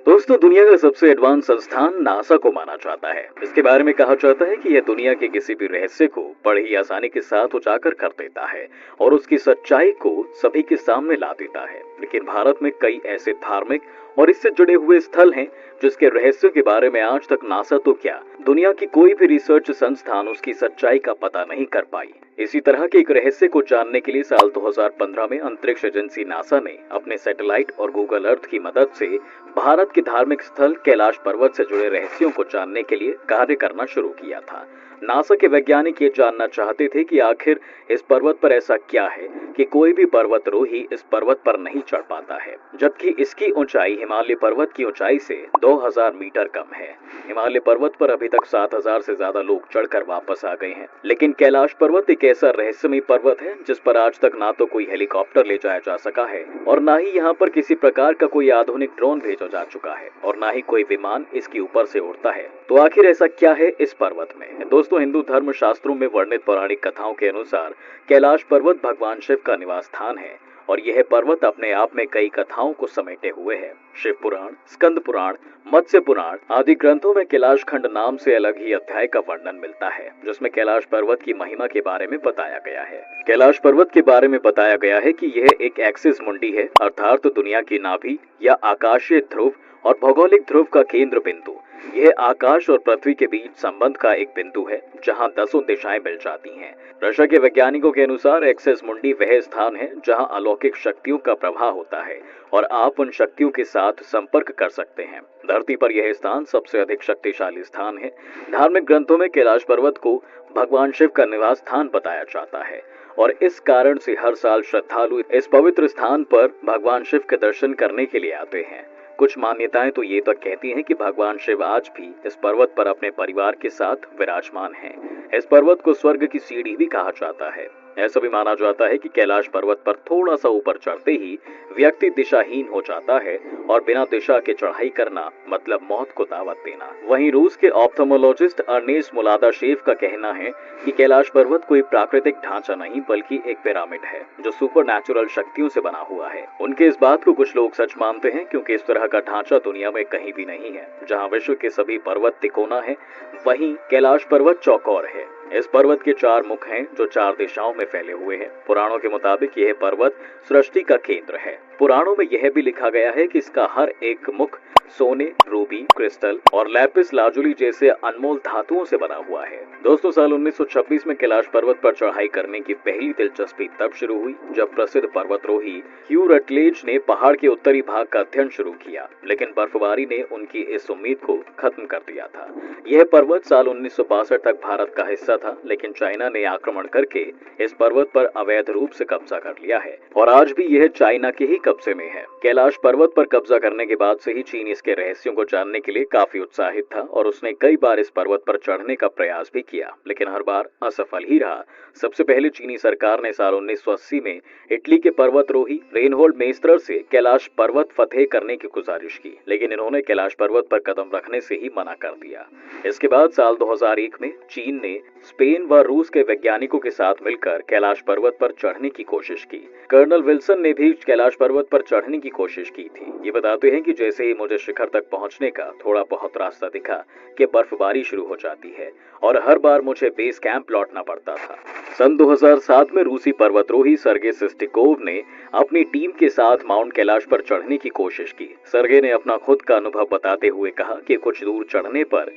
दोस्तों, दुनिया का सबसे एडवांस संस्थान नासा को माना जाता है। इसके बारे में कहा जाता है कि यह दुनिया के किसी भी रहस्य को बड़े ही आसानी के साथ उजागर कर देता है और उसकी सच्चाई को सभी के सामने ला देता है। लेकिन भारत में कई ऐसे धार्मिक और इससे जुड़े हुए स्थल हैं जिसके रहस्यों के बारे में आज तक नासा तो क्या, दुनिया की कोई भी रिसर्च संस्थान उसकी सच्चाई का पता नहीं कर पाई। इसी तरह के एक रहस्य को जानने के लिए साल 2015 में अंतरिक्ष एजेंसी नासा ने अपने सैटेलाइट और गूगल अर्थ की मदद से भारत के धार्मिक स्थल कैलाश पर्वत से जुड़े रहस्यों को जानने के लिए कार्य करना शुरू किया था। नासा के वैज्ञानिक ये जानना चाहते थे कि आखिर इस पर्वत पर ऐसा क्या है कि कोई भी पर्वतरोही इस पर्वत पर नहीं चढ़ पाता है, जबकि इसकी ऊंचाई हिमालय पर्वत की ऊंचाई से 2000 मीटर कम है। हिमालय पर्वत पर अभी तक 7000 से ज्यादा लोग चढ़कर वापस आ गए हैं, लेकिन कैलाश पर्वत एक ऐसा रहस्यमय पर्वत है जिस पर आज तक ना तो कोई हेलीकॉप्टर ले जाया जा सका है और ना ही यहाँ पर किसी प्रकार का कोई आधुनिक ड्रोन भेजा जा चुका है और ना ही कोई विमान इसके ऊपर से उड़ता है। तो आखिर ऐसा क्या है इस पर्वत में? दोस्तों, हिंदू धर्म शास्त्रों में वर्णित पौराणिक कथाओं के अनुसार कैलाश पर्वत भगवान शिव का निवास स्थान है और यह पर्वत अपने आप में कई कथाओं को समेटे हुए है। शिव पुराण, स्कंद पुराण, मत्स्य पुराण आदि ग्रंथों में कैलाश खंड नाम से अलग ही अध्याय का वर्णन मिलता है, जिसमें कैलाश पर्वत की महिमा के बारे में बताया गया है। कैलाश पर्वत के बारे में बताया गया है कि यह एक एक्सिस मुंडी है, अर्थात दुनिया की नाभि या आकाशीय ध्रुव और भौगोलिक ध्रुव का केंद्र बिंदु। यह आकाश और पृथ्वी के बीच संबंध का एक बिंदु है जहां 10 दिशाएं मिल जाती हैं। रशिया के वैज्ञानिकों के अनुसार एक्सिस मुंडी वह स्थान है जहां अलौकिक शक्तियों का प्रवाह होता है और आप उन शक्तियों के साथ संपर्क कर सकते हैं। धरती पर यह स्थान सबसे अधिक शक्तिशाली स्थान है। धार्मिक ग्रंथों में कैलाश पर्वत को भगवान शिव का निवास स्थान बताया जाता है और इस कारण से हर साल श्रद्धालु इस पवित्र स्थान पर भगवान शिव के दर्शन करने के लिए आते हैं। कुछ मान्यताएं तो ये तक कहती हैं कि भगवान शिव आज भी इस पर्वत पर अपने परिवार के साथ विराजमान हैं। इस पर्वत को स्वर्ग की सीढ़ी भी कहा जाता है। ऐसा भी माना जाता है कि कैलाश पर्वत पर थोड़ा सा ऊपर चढ़ते ही व्यक्ति दिशाहीन हो जाता है और बिना दिशा के चढ़ाई करना मतलब मौत को दावत देना। वहीं रूस के ऑप्थेमोलॉजिस्ट अर्नेस्ट मुलादाशेव का कहना है कि कैलाश पर्वत कोई प्राकृतिक ढांचा नहीं बल्कि एक पिरामिड है जो सुपरनैचुरल शक्तियों से बना हुआ है। उनके इस बात को कुछ लोग सच मानते हैं क्योंकि इस तरह का ढांचा दुनिया में कहीं भी नहीं है। जहां विश्व के सभी पर्वत तिकोना है, वहीं कैलाश पर्वत चौकोर है। इस पर्वत के 4 मुख हैं जो 4 दिशाओं में फैले हुए हैं। पुराणों के मुताबिक यह पर्वत सृष्टि का केंद्र है। पुराणों में यह भी लिखा गया है कि इसका हर एक मुख सोने, रूबी, क्रिस्टल और लैपिस लाजुली जैसे अनमोल धातुओं से बना हुआ है। दोस्तों, साल 1926 में कैलाश पर्वत पर चढ़ाई करने की पहली दिलचस्पी तब शुरू हुई जब प्रसिद्ध पर्वतरोही ह्यू रटलेज ने पहाड़ के उत्तरी भाग का अध्ययन शुरू किया, लेकिन बर्फबारी ने उनकी इस उम्मीद को खत्म कर दिया था। यह पर्वत साल 1962 तक भारत का हिस्सा था, लेकिन चाइना ने आक्रमण करके इस पर्वत पर अवैध रूप से कब्जा कर लिया है और आज भी यह चाइना के ही कब्जे में है। कैलाश पर्वत पर कब्जा करने के बाद से ही चीन इसके रहस्यों को जानने के लिए काफी उत्साहित था और उसने कई बार इस पर्वत पर चढ़ने का प्रयास भी किया, लेकिन हर बार असफल ही रहा। सबसे पहले चीनी सरकार ने साल 1980 में इटली के पर्वतरोही रेनहोल्ड मेस्तर से कैलाश पर्वत फतेह करने की गुजारिश की, लेकिन इन्होंने कैलाश पर्वत पर कदम रखने से ही मना कर दिया। इसके बाद साल 2001 में चीन ने स्पेन व रूस के वैज्ञानिकों के साथ मिलकर कैलाश पर्वत पर चढ़ने की कोशिश की। कर्नल विल्सन ने भी कैलाश पर्वत पर चढ़ने की कोशिश की थी। ये बताते हैं कि जैसे ही मुझे शिखर तक पहुंचने का थोड़ा बहुत रास्ता दिखा कि बर्फबारी शुरू हो जाती है और हर बार मुझे बेस कैंप लौटना पड़ता था। सन 2007 में रूसी पर्वतरोही सर्गे सिस्टिकोव ने अपनी टीम के साथ माउंट कैलाश पर चढ़ने की कोशिश की। सर्गे ने अपना खुद का अनुभव बताते हुए कहा कि कुछ दूर चढ़ने पर